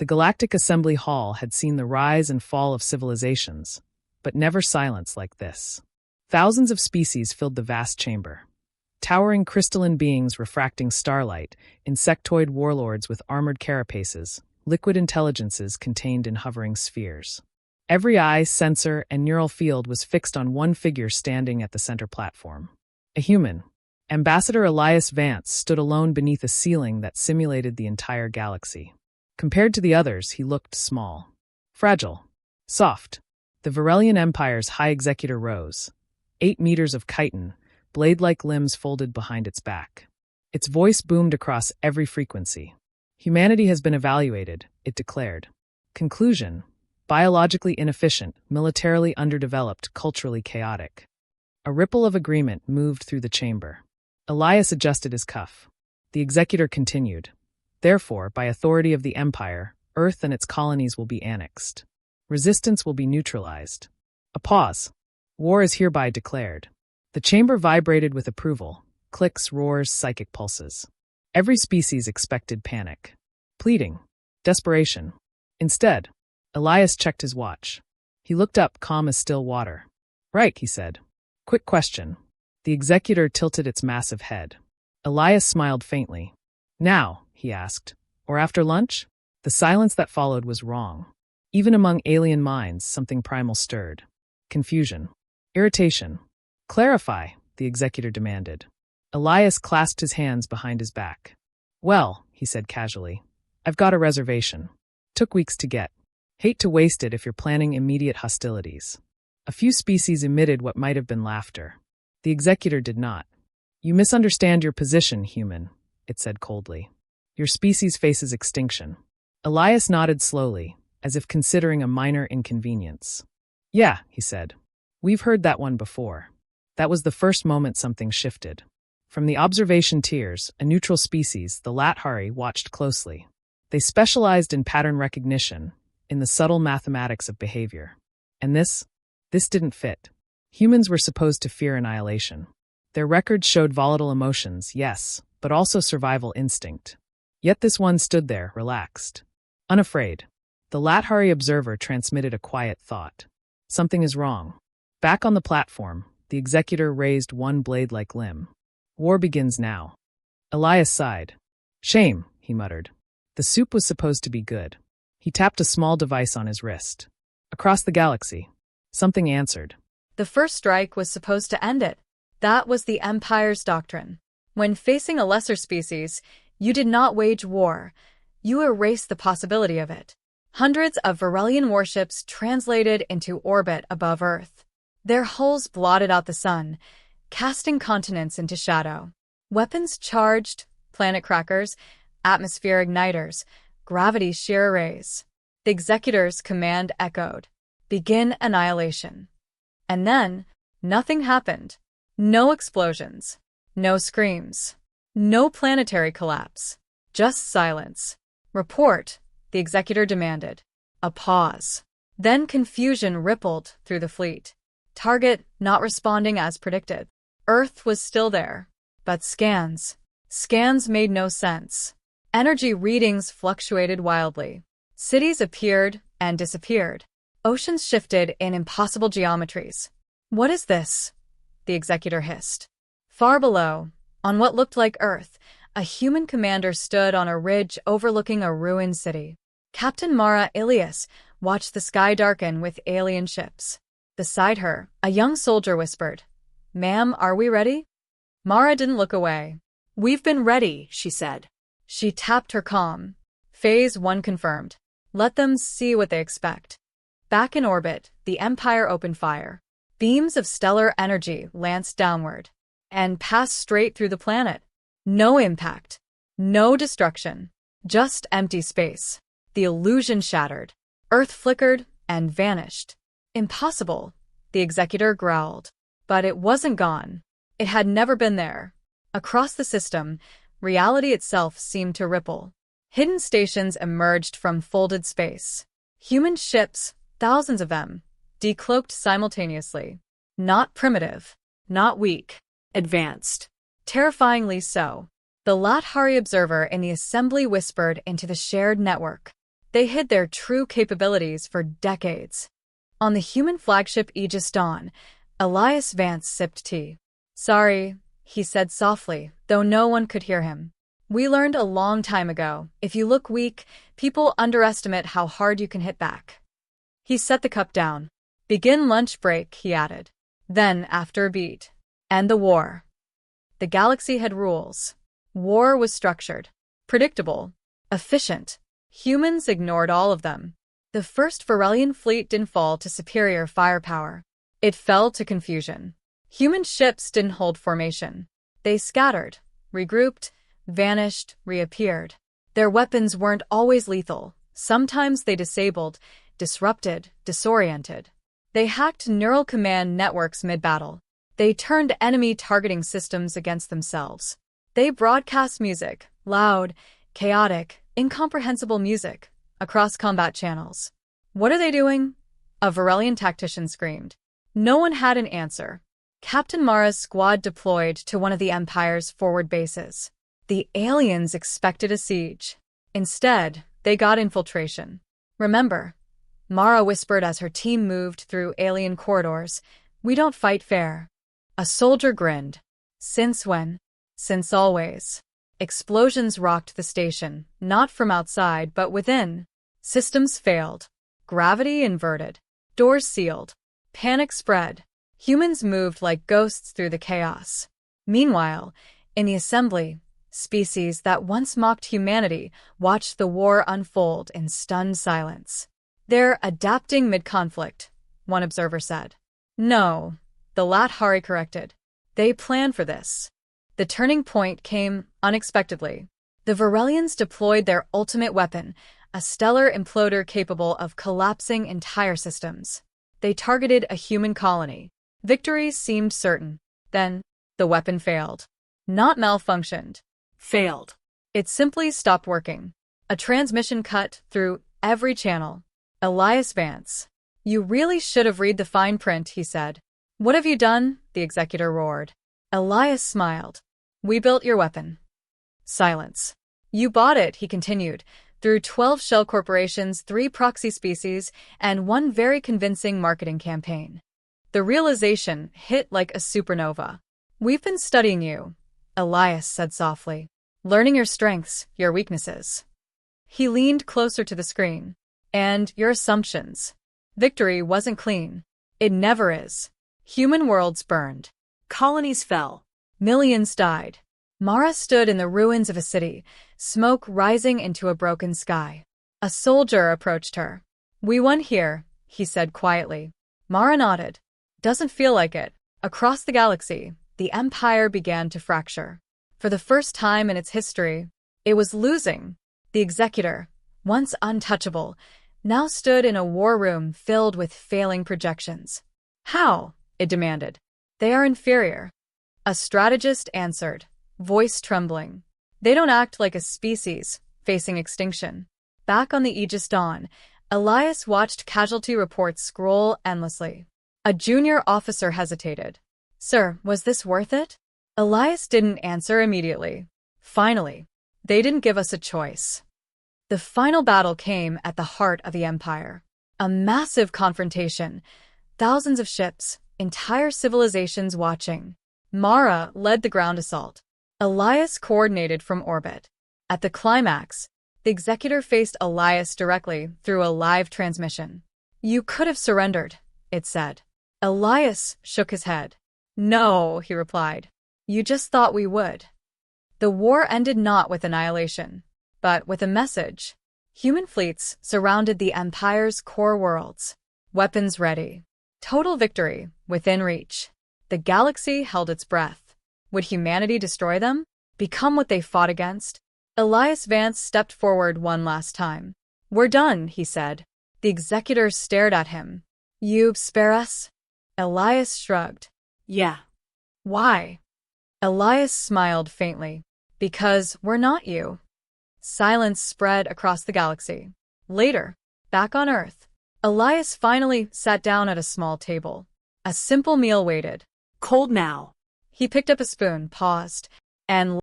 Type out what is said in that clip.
The Galactic Assembly Hall had seen the rise and fall of civilizations, but never silence like this. Thousands of species filled the vast chamber. Towering crystalline beings refracting starlight, insectoid warlords with armored carapaces, liquid intelligences contained in hovering spheres. Every eye, sensor, and neural field was fixed on one figure standing at the center platform. A human. Ambassador Elias Vance stood alone beneath a ceiling that simulated the entire galaxy. Compared to the others, he looked small. Fragile. Soft. The Varelian Empire's High Executor rose. 8 meters of chitin, blade-like limbs folded behind its back. Its voice boomed across every frequency. Humanity has been evaluated, it declared. Conclusion: biologically inefficient, militarily underdeveloped, culturally chaotic. A ripple of agreement moved through the chamber. Elias adjusted his cuff. The executor continued. Therefore, by authority of the Empire, Earth and its colonies will be annexed. Resistance will be neutralized. A pause. War is hereby declared. The chamber vibrated with approval. Clicks, roars, psychic pulses. Every species expected panic. Pleading. Desperation. Instead, Elias checked his watch. He looked up, calm as still water. Right, he said. Quick question. The executor tilted its massive head. Elias smiled faintly. Now, he asked. Or after lunch? The silence that followed was wrong. Even among alien minds, something primal stirred. Confusion. Irritation. Clarify, the executor demanded. Elias clasped his hands behind his back. Well, he said casually, I've got a reservation. Took weeks to get. Hate to waste it if you're planning immediate hostilities. A few species emitted what might have been laughter. The executor did not. You misunderstand your position, human, it said coldly. Your species faces extinction. Elias nodded slowly, as if considering a minor inconvenience. Yeah, he said. We've heard that one before. That was the first moment something shifted. From the observation tiers, a neutral species, the Lathari, watched closely. They specialized in pattern recognition, in the subtle mathematics of behavior. And this didn't fit. Humans were supposed to fear annihilation. Their records showed volatile emotions, yes, but also survival instinct. Yet this one stood there, relaxed. Unafraid. The Lathari observer transmitted a quiet thought. Something is wrong. Back on the platform, the executor raised one blade-like limb. War begins now. Elias sighed. Shame, he muttered. The soup was supposed to be good. He tapped a small device on his wrist. Across the galaxy, something answered. The first strike was supposed to end it. That was the Empire's doctrine. When facing a lesser species, you did not wage war. You erased the possibility of it. Hundreds of Varelian warships translated into orbit above Earth. Their hulls blotted out the sun, casting continents into shadow. Weapons charged, planet crackers, atmosphere igniters, gravity shear arrays. The executor's command echoed. Begin annihilation. And then, nothing happened. No explosions. No screams. No planetary collapse. Just silence. Report, the executor demanded. A pause. Then confusion rippled through the fleet. Target not responding as predicted. Earth was still there. But scans made no sense. Energy readings fluctuated wildly. Cities appeared and disappeared. Oceans shifted in impossible geometries. What is this? The executor hissed. Far below, on what looked like Earth, a human commander stood on a ridge overlooking a ruined city. Captain Mara Ilias watched the sky darken with alien ships. Beside her, a young soldier whispered, Ma'am, are we ready? Mara didn't look away. We've been ready, she said. She tapped her comm. Phase 1 confirmed. Let them see what they expect. Back in orbit, the Empire opened fire. Beams of stellar energy lanced downward and passed straight through the planet. No impact. No destruction. Just empty space. The illusion shattered. Earth flickered and vanished. Impossible, the executor growled. But it wasn't gone. It had never been there. Across the system, reality itself seemed to ripple. Hidden stations emerged from folded space. Human ships, thousands of them, decloaked simultaneously. Not primitive. Not weak. Advanced. Terrifyingly so. The Lathari observer in the assembly whispered into the shared network. They hid their true capabilities for decades. On the human flagship Aegis Dawn, Elias Vance sipped tea. "Sorry," he said softly, though no one could hear him. "We learned a long time ago, if you look weak, people underestimate how hard you can hit back." He set the cup down. "Begin lunch break," he added. Then, after a beat, "End the war." The galaxy had rules. War was structured, predictable, efficient. Humans ignored all of them. The first Varelian fleet didn't fall to superior firepower. It fell to confusion. Human ships didn't hold formation. They scattered, regrouped, vanished, reappeared. Their weapons weren't always lethal. Sometimes they disabled, disrupted, disoriented. They hacked neural command networks mid-battle. They turned enemy targeting systems against themselves. They broadcast music, loud, chaotic, incomprehensible music, across combat channels. "What are they doing?" a Varelian tactician screamed. No one had an answer. Captain Mara's squad deployed to one of the Empire's forward bases. The aliens expected a siege. Instead, they got infiltration. "Remember," Mara whispered as her team moved through alien corridors, "we don't fight fair." A soldier grinned. "Since when?" "Since always." Explosions rocked the station, not from outside but within. Systems failed. Gravity inverted. Doors sealed. Panic spread. Humans moved like ghosts through the chaos. Meanwhile, in the assembly, species that once mocked humanity watched the war unfold in stunned silence. "They're adapting mid-conflict," one observer said. "No," the Lathari corrected. "They planned for this." The turning point came unexpectedly. The Varelians deployed their ultimate weapon, a stellar imploder capable of collapsing entire systems. They targeted a human colony. Victory seemed certain. Then, the weapon failed. Not malfunctioned. Failed. It simply stopped working. A transmission cut through every channel. "Elias Vance, you really should have read the fine print," he said. "What have you done?" the executor roared. Elias smiled. "We built your weapon." Silence. "You bought it," he continued, "through 12 shell corporations, 3 proxy species, and 1 very convincing marketing campaign." The realization hit like a supernova. "We've been studying you," Elias said softly. "Learning your strengths, your weaknesses." He leaned closer to the screen. "And your assumptions." Victory wasn't clean. It never is. Human worlds burned. Colonies fell. Millions died. Mara stood in the ruins of a city, smoke rising into a broken sky. A soldier approached her. "We won here," he said quietly. Mara nodded. "Doesn't feel like it." Across the galaxy, the Empire began to fracture. For the first time in its history, it was losing. The executor, once untouchable, now stood in a war room filled with failing projections. "How?" it demanded. "They are inferior." A strategist answered, voice trembling. "They don't act like a species facing extinction." Back on the Aegis Dawn, Elias watched casualty reports scroll endlessly. A junior officer hesitated. "Sir, was this worth it?" Elias didn't answer immediately. "Finally, they didn't give us a choice." The final battle came at the heart of the Empire. A massive confrontation. Thousands of ships, entire civilizations watching. Mara led the ground assault. Elias coordinated from orbit. At the climax, the executor faced Elias directly through a live transmission. "You could have surrendered," it said. Elias shook his head. "No," he replied. "You just thought we would." The war ended not with annihilation, but with a message. Human fleets surrounded the Empire's core worlds. Weapons ready. Total victory within reach. The galaxy held its breath. Would humanity destroy them? Become what they fought against? Elias Vance stepped forward one last time. "We're done," he said. The executor stared at him. "You spare us?" Elias shrugged. "Yeah." "Why?" Elias smiled faintly. "Because we're not you." Silence spread across the galaxy. Later, back on Earth, Elias finally sat down at a small table. A simple meal waited. "Cold now." He picked up a spoon, paused, and